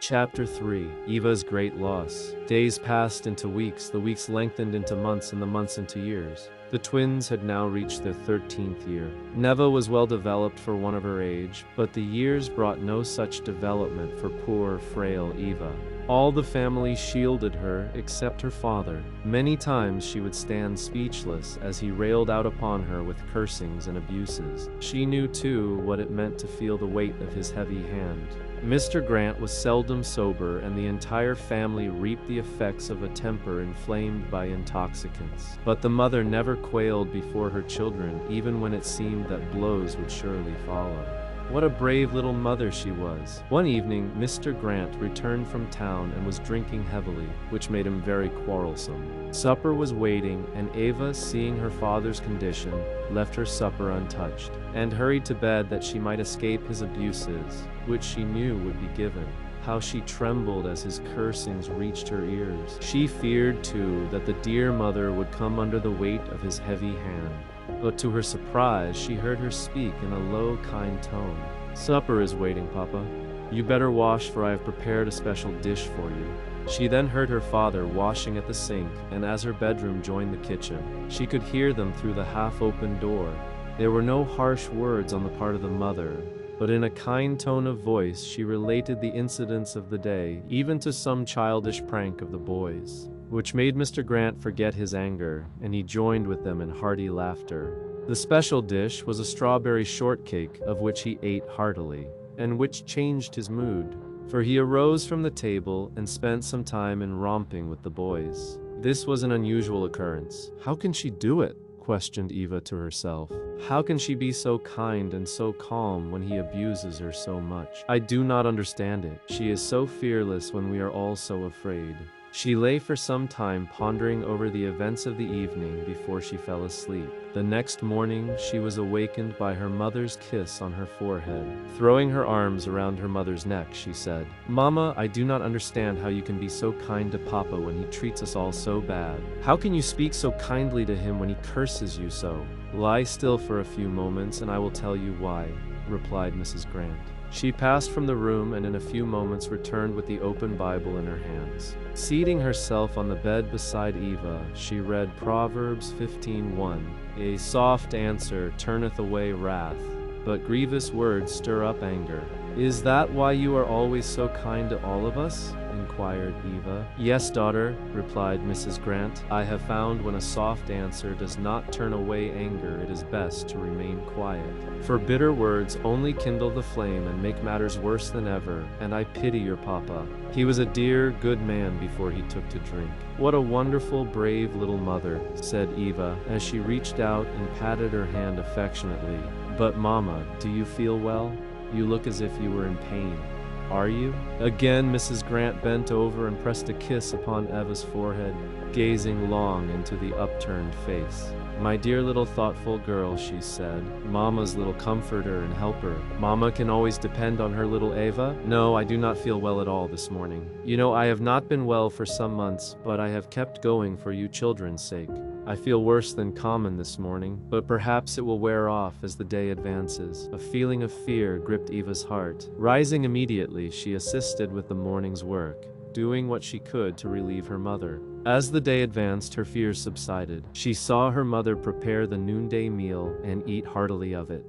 Chapter 3: Eva's Great Loss. Days passed into weeks, the weeks lengthened into months, and the months into years. The twins had now reached their 13th year. Neva was well developed for one of her age, but the years brought no such development for poor, frail Eva. All the family shielded her except her father. Many times she would stand speechless as he railed out upon her with cursings and abuses. She knew too what it meant to feel the weight of his heavy hand. Mr. Grant was seldom sober, and the entire family reaped the effects of a temper inflamed by intoxicants. But the mother never quailed before her children, even when it seemed that blows would surely follow. What a brave little mother she was. One evening, Mr. Grant returned from town and was drinking heavily, which made him very quarrelsome. Supper was waiting, and Eva, seeing her father's condition, left her supper untouched, and hurried to bed that she might escape his abuses, which she knew would be given. How she trembled as his cursings reached her ears. She feared, too, that the dear mother would come under the weight of his heavy hand. But to her surprise, she heard her speak in a low, kind tone. "Supper is waiting, Papa. You better wash, for I have prepared a special dish for you." She then heard her father washing at the sink, and as her bedroom joined the kitchen, she could hear them through the half-open door. There were no harsh words on the part of the mother, but in a kind tone of voice she related the incidents of the day, even to some childish prank of the boys, which made Mr. Grant forget his anger, and he joined with them in hearty laughter. The special dish was a strawberry shortcake, of which he ate heartily, and which changed his mood, for he arose from the table and spent some time in romping with the boys. This was an unusual occurrence. "How can she do it?" questioned Eva to herself. "How can she be so kind and so calm when he abuses her so much? I do not understand it. She is so fearless when we are all so afraid." She lay for some time pondering over the events of the evening before she fell asleep. The next morning she was awakened by her mother's kiss on her forehead. Throwing her arms around her mother's neck, she said, "Mama, I do not understand how you can be so kind to Papa when he treats us all so bad. How can you speak so kindly to him when he curses you so?" "Lie still for a few moments and I will tell you why," replied Mrs. Grant. She passed from the room and in a few moments returned with the open Bible in her hands. Seating herself on the bed beside Eva, she read Proverbs 15:1. "A soft answer turneth away wrath, but grievous words stir up anger." "Is that why you are always so kind to all of us?" inquired Eva. "Yes, daughter," replied Mrs. Grant. "I have found when a soft answer does not turn away anger, it is best to remain quiet. For bitter words only kindle the flame and make matters worse than ever, and I pity your Papa. He was a dear, good man before he took to drink." "What a wonderful, brave little mother," said Eva, as she reached out and patted her hand affectionately. "But Mama, do you feel well? You look as if you were in pain. Are you?" Again Mrs. Grant bent over and pressed a kiss upon Eva's forehead, gazing long into the upturned face. "My dear little thoughtful girl," she said, "Mama's little comforter and helper. Mama can always depend on her little Eva. No, I do not feel well at all this morning. You know, I have not been well for some months, but I have kept going for you children's sake. I feel worse than common this morning, but perhaps it will wear off as the day advances." A feeling of fear gripped Eva's heart. Rising immediately, she assisted with the morning's work, doing what she could to relieve her mother. As the day advanced, her fears subsided. She saw her mother prepare the noonday meal and eat heartily of it.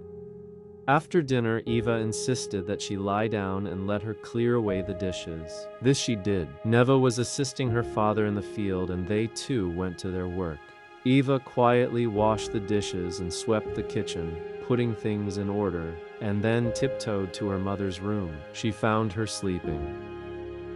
After dinner, Eva insisted that she lie down and let her clear away the dishes. This she did. Neva was assisting her father in the field, and they too went to their work. Eva quietly washed the dishes and swept the kitchen, putting things in order, and then tiptoed to her mother's room. She found her sleeping.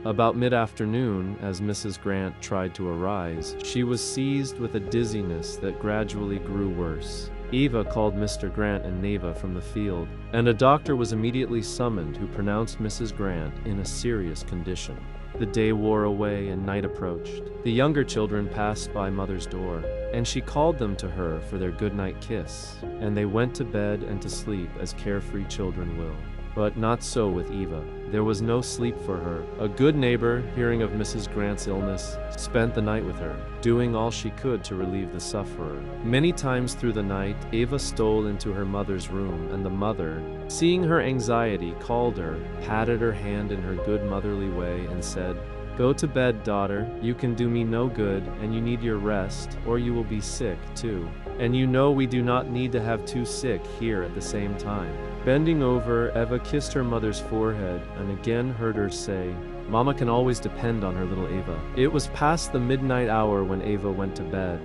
About mid-afternoon, as Mrs. Grant tried to arise, she was seized with a dizziness that gradually grew worse. Eva called Mr. Grant and Neva from the field, and a doctor was immediately summoned who pronounced Mrs. Grant in a serious condition. The day wore away and night approached. The younger children passed by Mother's door, and she called them to her for their goodnight kiss, and they went to bed and to sleep as carefree children will. But not so with Eva. There was no sleep for her. A good neighbor, hearing of Mrs. Grant's illness, spent the night with her, doing all she could to relieve the sufferer. Many times through the night, Eva stole into her mother's room, and the mother, seeing her anxiety, called her, patted her hand in her good motherly way, and said, "Go to bed, daughter. You can do me no good, and you need your rest, or you will be sick, too. And you know we do not need to have two sick here at the same time." Bending over, Eva kissed her mother's forehead and again heard her say, "Mama can always depend on her little Eva." It was past the midnight hour when Eva went to bed,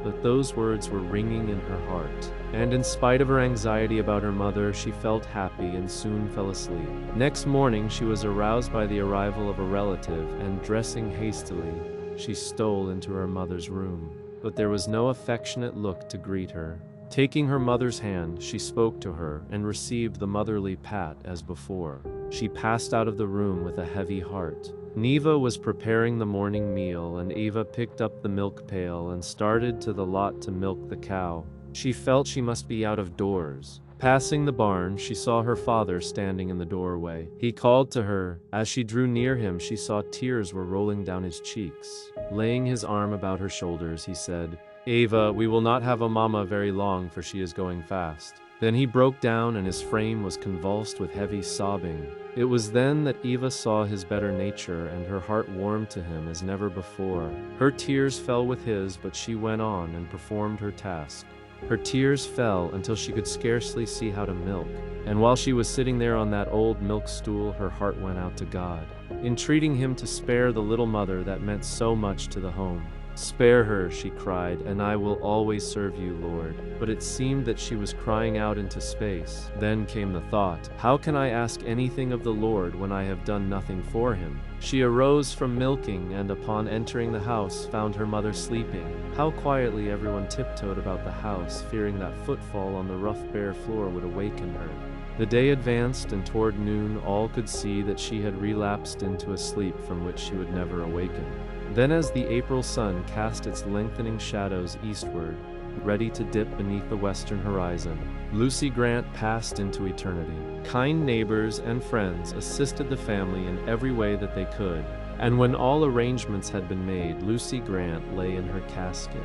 but those words were ringing in her heart. And in spite of her anxiety about her mother, she felt happy and soon fell asleep. Next morning, she was aroused by the arrival of a relative, and dressing hastily, she stole into her mother's room. But there was no affectionate look to greet her. Taking her mother's hand, she spoke to her and received the motherly pat as before. She passed out of the room with a heavy heart. Neva was preparing the morning meal, and Eva picked up the milk pail and started to the lot to milk the cow. She felt she must be out of doors. Passing the barn, she saw her father standing in the doorway. He called to her. As she drew near him, she saw tears were rolling down his cheeks. Laying his arm about her shoulders, he said, "Eva, we will not have a mama very long, for she is going fast." Then he broke down, and his frame was convulsed with heavy sobbing. It was then that Eva saw his better nature, and her heart warmed to him as never before. Her tears fell with his, but she went on and performed her task. Her tears fell until she could scarcely see how to milk, and while she was sitting there on that old milk stool, her heart went out to God, entreating him to spare the little mother that meant so much to the home. "Spare her," she cried, "and I will always serve you, Lord." But it seemed that she was crying out into space. Then came the thought, "How can I ask anything of the Lord when I have done nothing for him?" She arose from milking, and upon entering the house found her mother sleeping. How quietly everyone tiptoed about the house, fearing that footfall on the rough bare floor would awaken her. The day advanced, and toward noon all could see that she had relapsed into a sleep from which she would never awaken. Then as the April sun cast its lengthening shadows eastward, ready to dip beneath the western horizon, Lucy Grant passed into eternity. Kind neighbors and friends assisted the family in every way that they could, and when all arrangements had been made, Lucy Grant lay in her casket,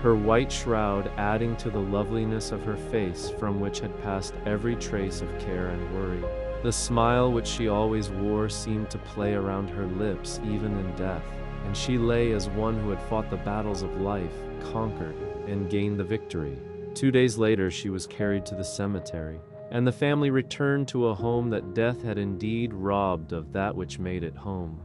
her white shroud adding to the loveliness of her face, from which had passed every trace of care and worry. The smile which she always wore seemed to play around her lips even in death, and she lay as one who had fought the battles of life, conquered, and gained the victory. 2 days later she was carried to the cemetery, and the family returned to a home that death had indeed robbed of that which made it home.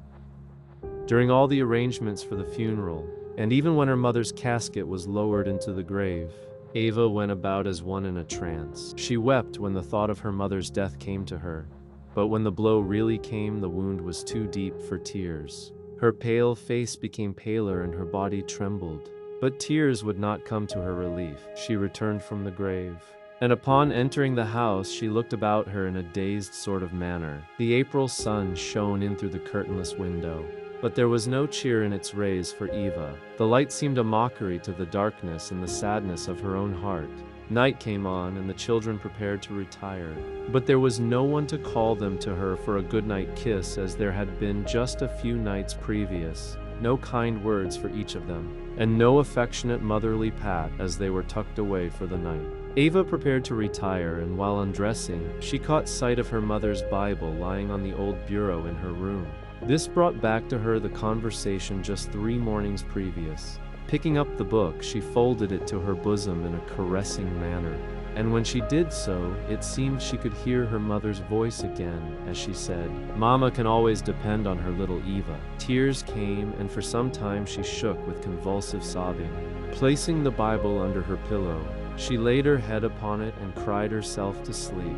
During all the arrangements for the funeral, and even when her mother's casket was lowered into the grave, Eva went about as one in a trance. She wept when the thought of her mother's death came to her, but when the blow really came, the wound was too deep for tears. Her pale face became paler and her body trembled. But tears would not come to her relief. She returned from the grave, and upon entering the house, she looked about her in a dazed sort of manner. The April sun shone in through the curtainless window, but there was no cheer in its rays for Eva. The light seemed a mockery to the darkness and the sadness of her own heart. Night came on, and the children prepared to retire. But there was no one to call them to her for a good-night kiss, as there had been just a few nights previous. No kind words for each of them, and no affectionate motherly pat as they were tucked away for the night. Eva prepared to retire, and while undressing, she caught sight of her mother's Bible lying on the old bureau in her room. This brought back to her the conversation just 3 mornings previous. Picking up the book, she folded it to her bosom in a caressing manner, and when she did so, it seemed she could hear her mother's voice again as she said, "Mama can always depend on her little Eva." Tears came, and for some time she shook with convulsive sobbing. Placing the Bible under her pillow, she laid her head upon it and cried herself to sleep.